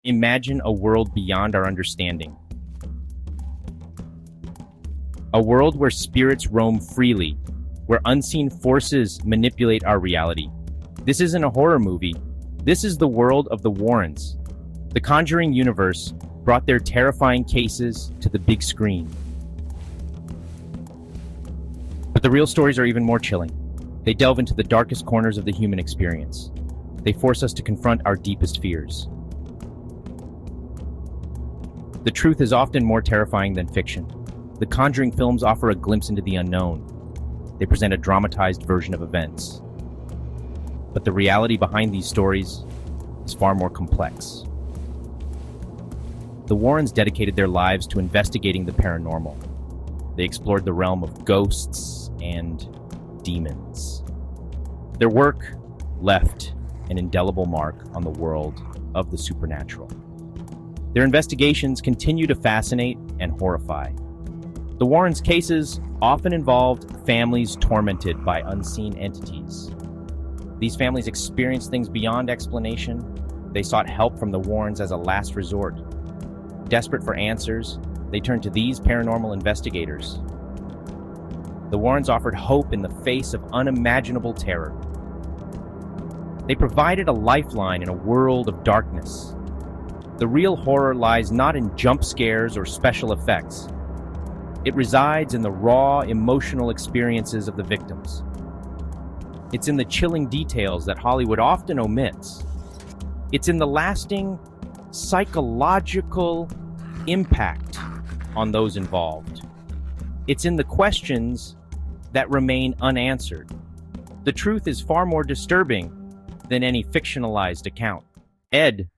Imagine a world beyond our understanding. A world where spirits roam freely, where unseen forces manipulate our reality. This isn't a horror movie. This is the world of the Warrens. The Conjuring universe brought their terrifying cases to the big screen. But the real stories are even more chilling. They delve into the darkest corners of the human experience. They force us to confront our deepest fears. The truth is often more terrifying than fiction. The Conjuring films offer a glimpse into the unknown. They present a dramatized version of events. But the reality behind these stories is far more complex. The Warrens dedicated their lives to investigating the paranormal. They explored the realm of ghosts and demons. Their work left an indelible mark on the world of the supernatural. Their investigations continue to fascinate and horrify. The Warrens' cases often involved families tormented by unseen entities. These families experienced things beyond explanation. They sought help from the Warrens as a last resort. Desperate for answers, they turned to these paranormal investigators. The Warrens offered hope in the face of unimaginable terror. They provided a lifeline in a world of darkness. The real horror lies not in jump scares or special effects. It resides in the raw, emotional experiences of the victims. It's in the chilling details that Hollywood often omits. It's in the lasting psychological impact on those involved. It's in the questions that remain unanswered. The truth is far more disturbing than any fictionalized account. Ed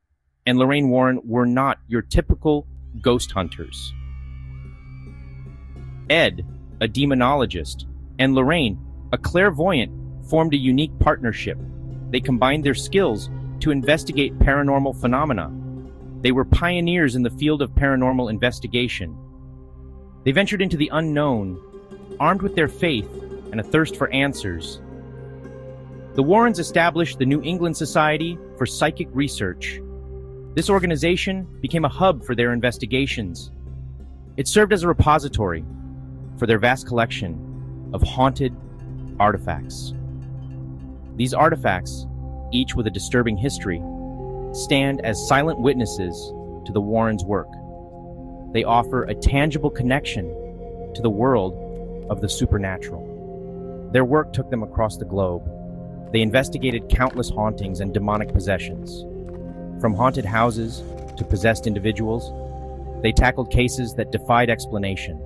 and Lorraine Warren were not your typical ghost hunters. Ed, a demonologist, and Lorraine, a clairvoyant, formed a unique partnership. They combined their skills to investigate paranormal phenomena. They were pioneers in the field of paranormal investigation. They ventured into the unknown, armed with their faith and a thirst for answers. The Warrens established the New England Society for Psychic Research. This organization became a hub for their investigations. It served as a repository for their vast collection of haunted artifacts. These artifacts, each with a disturbing history, stand as silent witnesses to the Warrens' work. They offer a tangible connection to the world of the supernatural. Their work took them across the globe. They investigated countless hauntings and demonic possessions. From haunted houses to possessed individuals, they tackled cases that defied explanation.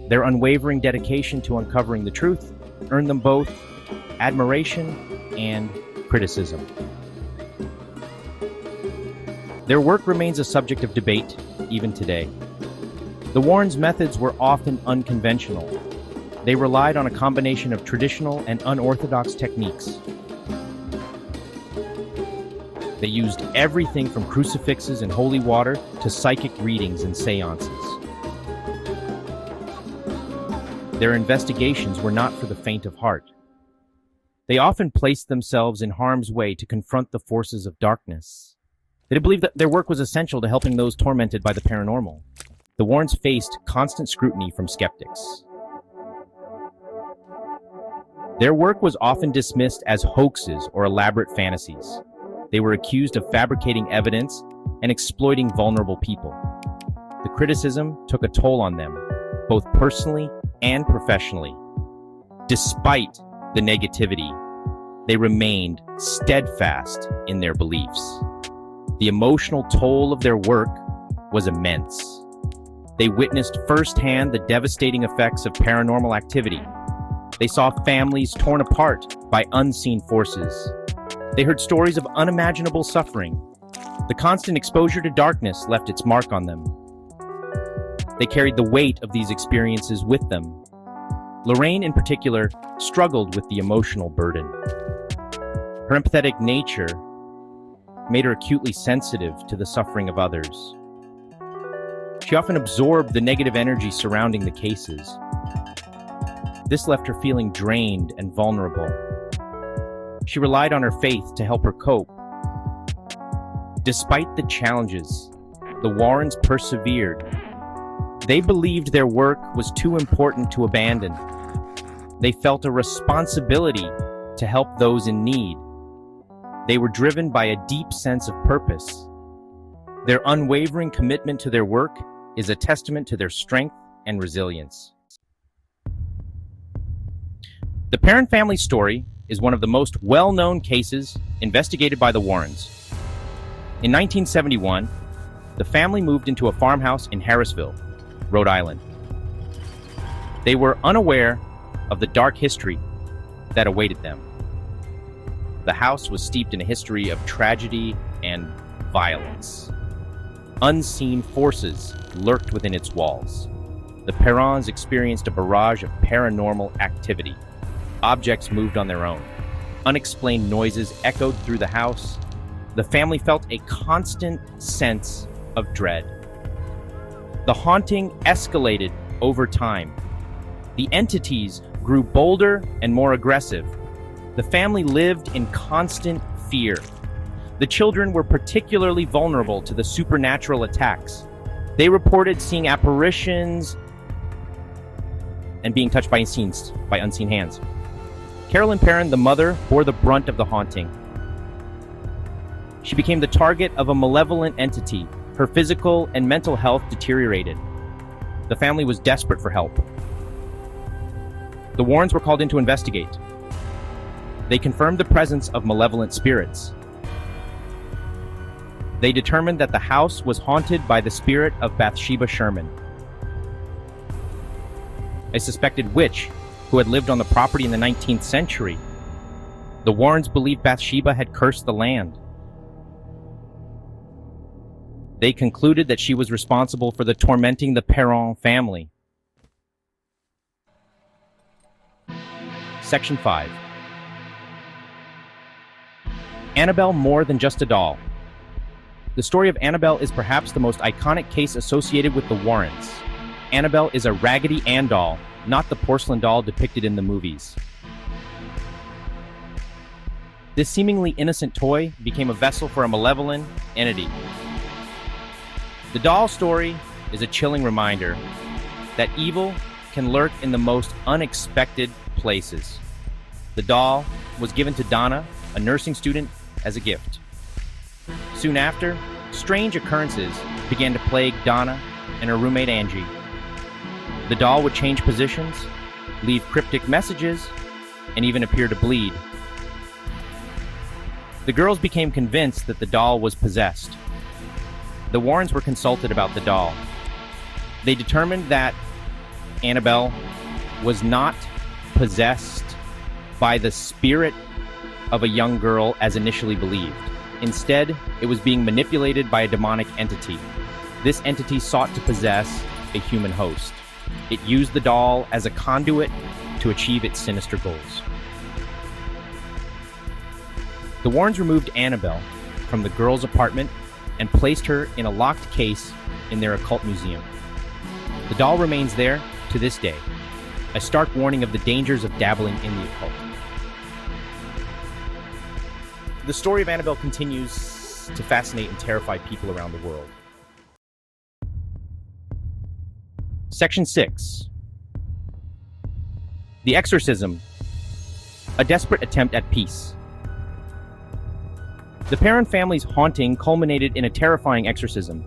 Their unwavering dedication to uncovering the truth earned them both admiration and criticism. Their work remains a subject of debate even today. The Warrens' methods were often unconventional. They relied on a combination of traditional and unorthodox techniques. They used everything from crucifixes and holy water to psychic readings and seances. Their investigations were not for the faint of heart. They often placed themselves in harm's way to confront the forces of darkness. They believed that their work was essential to helping those tormented by the paranormal. The Warrens faced constant scrutiny from skeptics. Their work was often dismissed as hoaxes or elaborate fantasies. They were accused of fabricating evidence and exploiting vulnerable people. The criticism took a toll on them, both personally and professionally. Despite the negativity, they remained steadfast in their beliefs. The emotional toll of their work was immense. They witnessed firsthand the devastating effects of paranormal activity. They saw families torn apart by unseen forces. They heard stories of unimaginable suffering. The constant exposure to darkness left its mark on them. They carried the weight of these experiences with them. Lorraine, in particular, struggled with the emotional burden. Her empathetic nature made her acutely sensitive to the suffering of others. She often absorbed the negative energy surrounding the cases. This left her feeling drained and vulnerable. She relied on her faith to help her cope. Despite the challenges, the Warrens persevered. They believed their work was too important to abandon. They felt a responsibility to help those in need. They were driven by a deep sense of purpose. Their unwavering commitment to their work is a testament to their strength and resilience. The Perron family story is one of the most well-known cases investigated by the Warrens. In 1971, the family moved into a farmhouse in Harrisville, Rhode Island. They were unaware of the dark history that awaited them. The house was steeped in a history of tragedy and violence. Unseen forces lurked within its walls. The Perrons experienced a barrage of paranormal activity. Objects moved on their own. Unexplained noises echoed through the house. The family felt a constant sense of dread. The haunting escalated over time. The entities grew bolder and more aggressive. The family lived in constant fear. The children were particularly vulnerable to the supernatural attacks. They reported seeing apparitions and being touched by unseen hands. Carolyn Perron, the mother, bore the brunt of the haunting. She became the target of a malevolent entity. Her physical and mental health deteriorated. The family was desperate for help. The Warrens were called in to investigate. They confirmed the presence of malevolent spirits. They determined that the house was haunted by the spirit of Bathsheba Sherman, a suspected witch who had lived on the property in the 19th century. The Warrens believed Bathsheba had cursed the land. They concluded that she was responsible for the tormenting the Perron family. Section 5. Annabelle more than just a doll. The story of Annabelle is perhaps the most iconic case associated with the Warrens. Annabelle is a Raggedy Ann doll, not the porcelain doll depicted in the movies. This seemingly innocent toy became a vessel for a malevolent entity. The doll story is a chilling reminder that evil can lurk in the most unexpected places. The doll was given to Donna, a nursing student, as a gift. Soon after, strange occurrences began to plague Donna and her roommate Angie. The doll would change positions, leave cryptic messages, and even appear to bleed. The girls became convinced that the doll was possessed. The Warrens were consulted about the doll. They determined that Annabelle was not possessed by the spirit of a young girl as initially believed. Instead, it was being manipulated by a demonic entity. This entity sought to possess a human host. It used the doll as a conduit to achieve its sinister goals. The Warrens removed Annabelle from the girl's apartment and placed her in a locked case in their occult museum. The doll remains there to this day, a stark warning of the dangers of dabbling in the occult. The story of Annabelle continues to fascinate and terrify people around the world. Section 6. The Exorcism, a desperate attempt at peace. The Perron family's haunting culminated in a terrifying exorcism.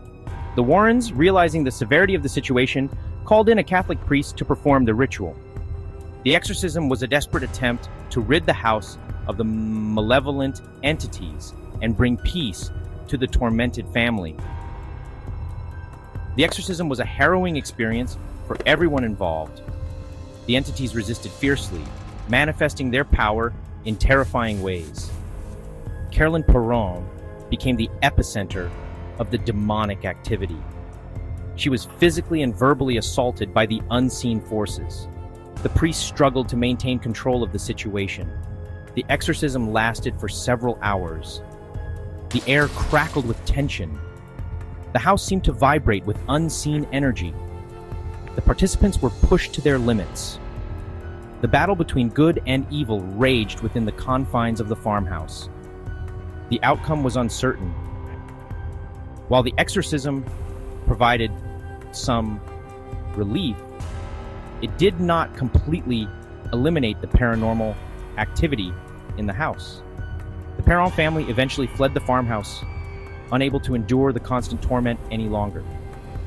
The Warrens, realizing the severity of the situation, called in a Catholic priest to perform the ritual. The exorcism was a desperate attempt to rid the house of the malevolent entities and bring peace to the tormented family. The exorcism was a harrowing experience for everyone involved. The entities resisted fiercely, manifesting their power in terrifying ways. Carolyn Perron became the epicenter of the demonic activity. She was physically and verbally assaulted by the unseen forces. The priest struggled to maintain control of the situation. The exorcism lasted for several hours. The air crackled with tension. The house seemed to vibrate with unseen energy. The participants were pushed to their limits. The battle between good and evil raged within the confines of the farmhouse. The outcome was uncertain. While the exorcism provided some relief, it did not completely eliminate the paranormal activity in the house. The Perron family eventually fled the farmhouse, unable to endure the constant torment any longer.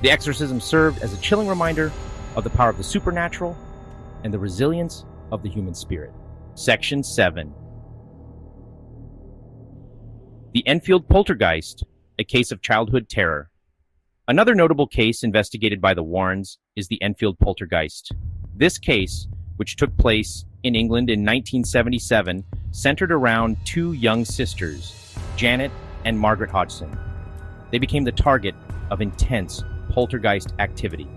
The exorcism served as a chilling reminder of the power of the supernatural and the resilience of the human spirit. Section 7. The Enfield Poltergeist, a case of childhood terror. Another notable case investigated by the Warrens is the Enfield Poltergeist. This case, which took place in England in 1977, centered around two young sisters, Janet and Margaret Hodgson. They became the target of intense poltergeist activity.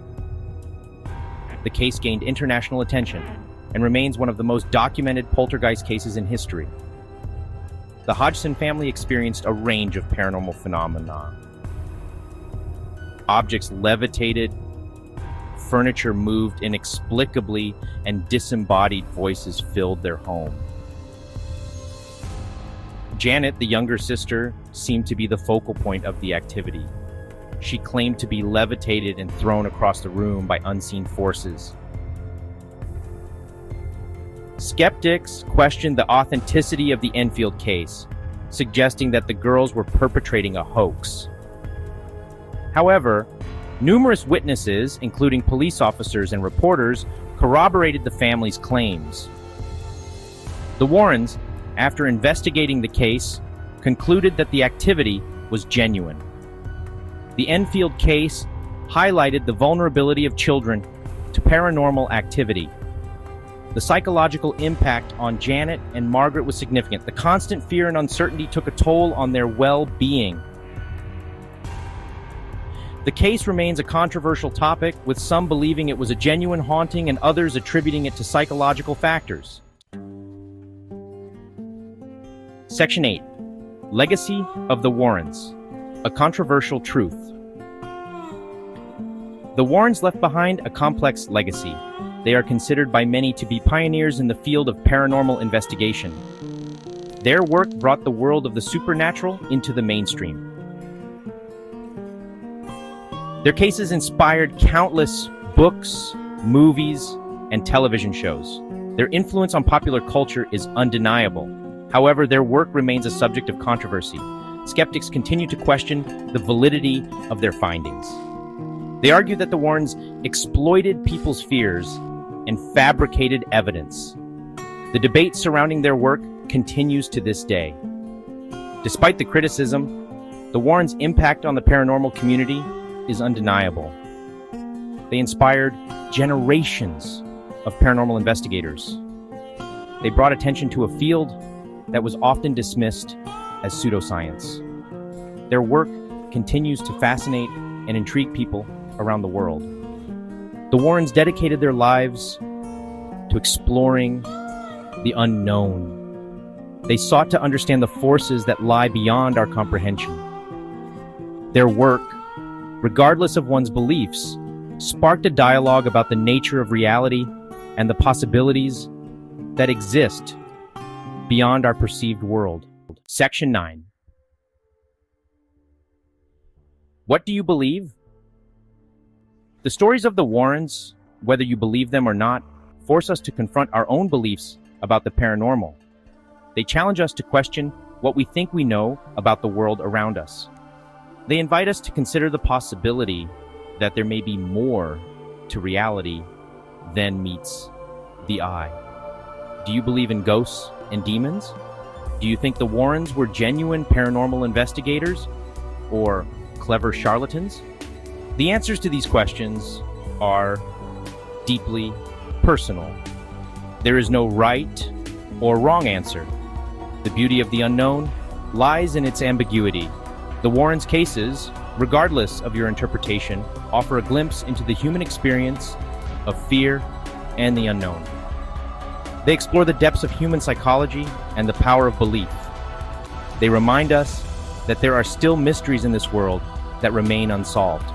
The case gained international attention and remains one of the most documented poltergeist cases in history. The Hodgson family experienced a range of paranormal phenomena. Objects levitated, furniture moved inexplicably, and disembodied voices filled their home. Janet, the younger sister, seemed to be the focal point of the activity. She claimed to be levitated and thrown across the room by unseen forces. Skeptics questioned the authenticity of the Enfield case, suggesting that the girls were perpetrating a hoax. However, numerous witnesses, including police officers and reporters, corroborated the family's claims. The Warrens, after investigating the case, concluded that the activity was genuine. The Enfield case highlighted the vulnerability of children to paranormal activity. The psychological impact on Janet and Margaret was significant. The constant fear and uncertainty took a toll on their well-being. The case remains a controversial topic, with some believing it was a genuine haunting and others attributing it to psychological factors. Section 8. Legacy of the Warrens, a controversial truth. The Warrens left behind a complex legacy. They are considered by many to be pioneers in the field of paranormal investigation. Their work brought the world of the supernatural into the mainstream. Their cases inspired countless books, movies, and television shows. Their influence on popular culture is undeniable. However, their work remains a subject of controversy. Skeptics continue to question the validity of their findings. They argue that the Warrens exploited people's fears and fabricated evidence. The debate surrounding their work continues to this day. Despite the criticism, the Warrens' impact on the paranormal community is undeniable. They inspired generations of paranormal investigators. They brought attention to a field that was often dismissed as pseudoscience. Their work continues to fascinate and intrigue people around the world. The Warrens dedicated their lives to exploring the unknown. They sought to understand the forces that lie beyond our comprehension. Their work, regardless of one's beliefs, sparked a dialogue about the nature of reality and the possibilities that exist beyond our perceived world. Section 9. What do you believe? The stories of the Warrens, whether you believe them or not, force us to confront our own beliefs about the paranormal. They challenge us to question what we think we know about the world around us. They invite us to consider the possibility that there may be more to reality than meets the eye. Do you believe in ghosts and demons? Do you think the Warrens were genuine paranormal investigators or clever charlatans? The answers to these questions are deeply personal. There is no right or wrong answer. The beauty of the unknown lies in its ambiguity. The Warrens' cases, regardless of your interpretation, offer a glimpse into the human experience of fear and the unknown. They explore the depths of human psychology and the power of belief. They remind us that there are still mysteries in this world that remain unsolved.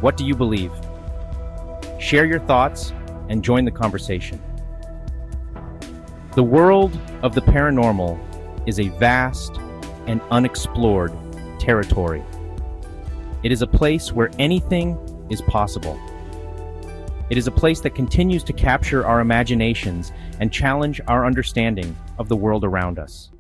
What do you believe? Share your thoughts and join the conversation. The world of the paranormal is a vast and unexplored territory. It is a place where anything is possible. It is a place that continues to capture our imaginations and challenge our understanding of the world around us.